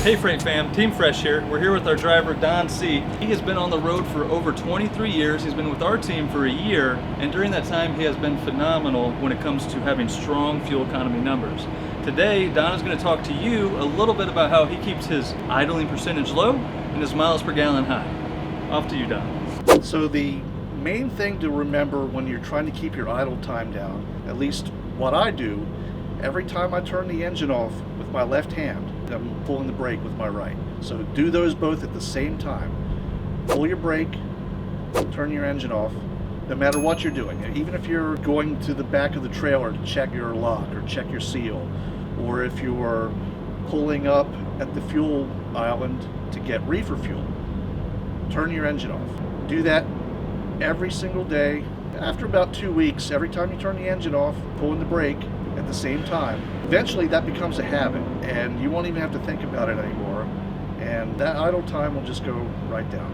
Hey Freight Fam, Team Fresh here. We're here with our driver Don C. He has been on the road for over 23 years. He's been with our team for a year, and during that time he has been phenomenal when it comes to having strong fuel economy numbers. Today, Don is going to talk to you a little bit about how he keeps his idling percentage low and his miles per gallon high. Off to you, Don. So the main thing to remember when you're trying to keep your idle time down, at least what I do, every time I turn the engine off with my left hand, I'm pulling the brake with my right. So do those both at the same time. Pull your brake, turn your engine off, no matter what you're doing. Even if you're going to the back of the trailer to check your lock or check your seal, or if you are pulling up at the fuel island to get reefer fuel, turn your engine off. Do that every single day. After about 2 weeks, every time you turn the engine off, pulling the brake at the same time, eventually that becomes a habit and you won't even have to think about it anymore, and that idle time will just go right down.